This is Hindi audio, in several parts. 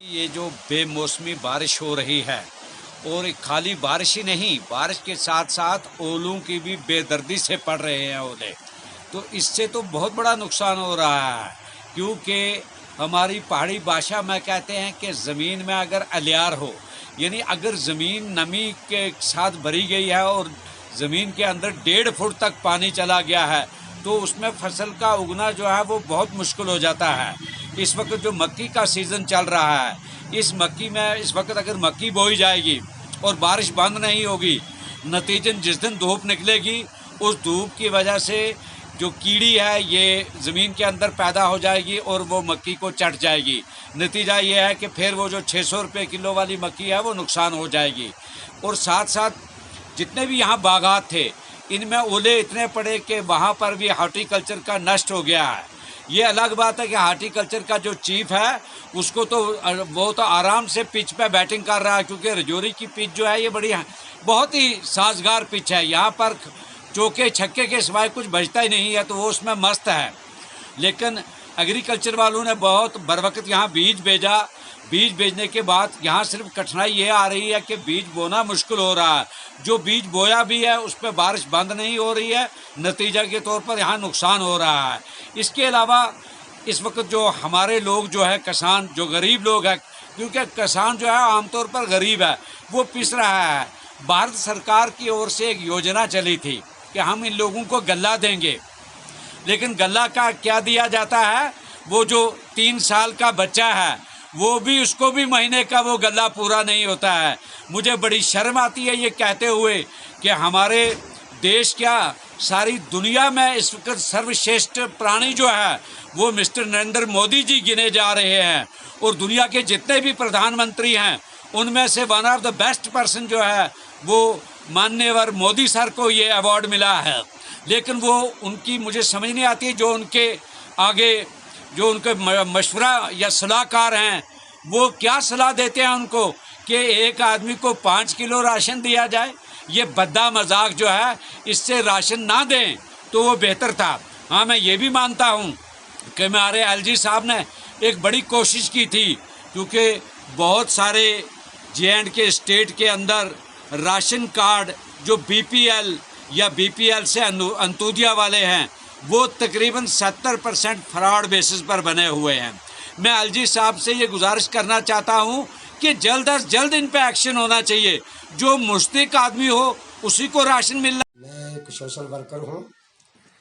ये जो बेमौसमी बारिश हो रही है और खाली बारिश ही नहीं, बारिश के साथ साथ ओलों की भी बेदर्दी से पड़ रहे हैं ओले। तो इससे तो बहुत बड़ा नुकसान हो रहा है, क्योंकि हमारी पहाड़ी भाषा में कहते हैं कि ज़मीन में अगर अलियार हो, यानी अगर ज़मीन नमी के साथ भरी गई है और ज़मीन के अंदर 1.5 फुट तक पानी चला गया है, तो उसमें फसल का उगना जो है वो बहुत मुश्किल हो जाता है। इस वक्त जो मक्की का सीज़न चल रहा है, इस मक्की में इस वक्त अगर मक्की बोई जाएगी और बारिश बंद नहीं होगी, नतीजन जिस दिन धूप निकलेगी उस धूप की वजह से जो कीड़ी है ये ज़मीन के अंदर पैदा हो जाएगी और वो मक्की को चट जाएगी। नतीजा ये है कि फिर वो जो 600 रुपये किलो वाली मक्की है वो नुकसान हो जाएगी। और साथ साथ जितने भी यहाँ बागात थे, इनमें ओले इतने पड़े कि वहाँ पर भी हार्टिकल्चर का नष्ट हो गया है। ये अलग बात है कि हार्टिकल्चर का जो चीफ है उसको तो वो तो आराम से पिच पे बैटिंग कर रहा है, क्योंकि रजौरी की पिच जो है ये बड़ी बहुत ही साजगार पिच है। यहाँ पर चौके छक्के के सिवाय कुछ बचता ही नहीं है, तो वो उसमें मस्त है। लेकिन एग्रीकल्चर वालों ने बहुत बर वक्त यहाँ बीज भेजा। बीज भेजने के बाद यहाँ सिर्फ कठिनाई ये आ रही है कि बीज बोना मुश्किल हो रहा है। जो बीज बोया भी है उस पर बारिश बंद नहीं हो रही है, नतीजा के तौर पर यहाँ नुकसान हो रहा है। इसके अलावा इस वक्त जो हमारे लोग जो है किसान, जो गरीब लोग हैं, क्योंकि किसान जो है आमतौर पर गरीब है, वो पिस रहा है। भारत सरकार की ओर से एक योजना चली थी कि हम इन लोगों को गल्ला देंगे, लेकिन गल्ला का क्या दिया जाता है, वो जो 3 साल का बच्चा है वो भी, उसको भी महीने का वो गल्ला पूरा नहीं होता है। मुझे बड़ी शर्म आती है ये कहते हुए कि हमारे देश क्या सारी दुनिया में इस वक्त सर्वश्रेष्ठ प्राणी जो है वो मिस्टर नरेंद्र मोदी जी गिने जा रहे हैं। और दुनिया के जितने भी प्रधानमंत्री हैं उनमें से one of the best person जो है वो माननीय मोदी सर को ये अवार्ड मिला है। लेकिन वो उनकी मुझे समझ नहीं आती, जो उनके आगे जो उनके मशवरा या सलाहकार हैं वो क्या सलाह देते हैं उनको कि एक आदमी को 5 किलो राशन दिया जाए। ये बद्दा मजाक जो है, इससे राशन ना दें तो वो बेहतर था। हाँ, मैं ये भी मानता हूँ कि हमारे एलजी साहब ने एक बड़ी कोशिश की थी, क्योंकि बहुत सारे जे.एंड.के स्टेट के अंदर राशन कार्ड जो बीपीएल या बीपीएल से अंत्योदय वाले हैं वो तकरीबन 70% फ्रॉड बेसिस पर बने हुए हैं। मैं एलजी साहब से ये गुजारिश करना चाहता हूँ कि जल्द अज जल्द इन पे एक्शन होना चाहिए। जो मुस्तहिक आदमी हो उसी को राशन मिलना। मैं एक सोशल वर्कर हूँ,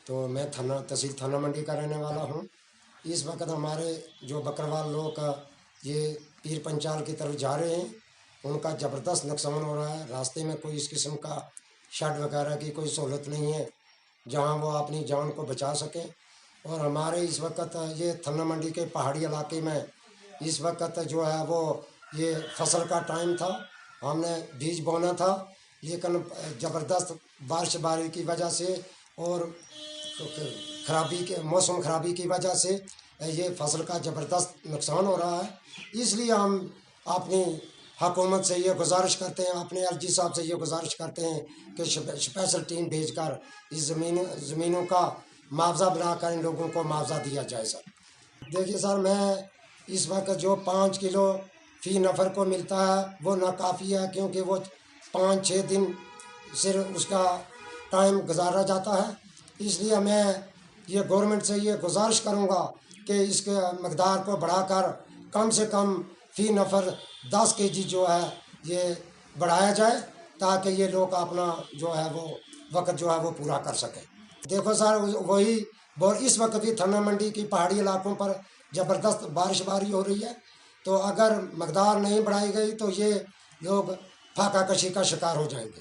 तो मैं तहसील थाना मंडी का रहने वाला हूँ। इस वक्त हमारे जो बकरवाल लोग ये पीर पंचाल की तरफ जा रहे हैं, उनका ज़बरदस्त नुकसान हो रहा है। रास्ते में कोई इस किस्म का शेड वगैरह की कोई सहूलत नहीं है जहां वो अपनी जान को बचा सकें। और हमारे इस वक्त ये थाना मंडी के पहाड़ी इलाके में इस वक्त जो है वो ये फसल का टाइम था, हमने बीज बोना था, लेकिन ज़बरदस्त बारिश की वजह से और मौसम खराबी की वजह से ये फसल का ज़बरदस्त नुकसान हो रहा है। इसलिए हम अपनी हुकूमत से ये गुजारिश करते हैं, अपने एलजी साहब से ये गुजारिश करते हैं कि स्पेशल टीम भेजकर इस ज़मीनों का मुआवजा बनाकर इन लोगों को मुआवजा दिया जाए। सर देखिए सर, मैं इस वक्त जो 5 किलो फ़ी नफ़र को मिलता है वो नाकाफ़ी है, क्योंकि वो 5-6 दिन सिर्फ उसका टाइम गुजारा जाता है। इसलिए मैं ये गवर्नमेंट से ये गुजारिश करूँगा कि इसके मकदार को बढ़ाकर कम से कम फ़ी नफ़र 10 केजी जो है ये बढ़ाया जाए, ताकि ये लोग अपना जो है वो वक्त जो है वो पूरा कर सकें। देखो सर, वही और इस वक्त भी थाना मंडी की पहाड़ी इलाकों पर ज़बरदस्त बारिश हो रही है, तो अगर मकदार नहीं बढ़ाई गई तो ये लोग फाका कशी का शिकार हो जाएंगे।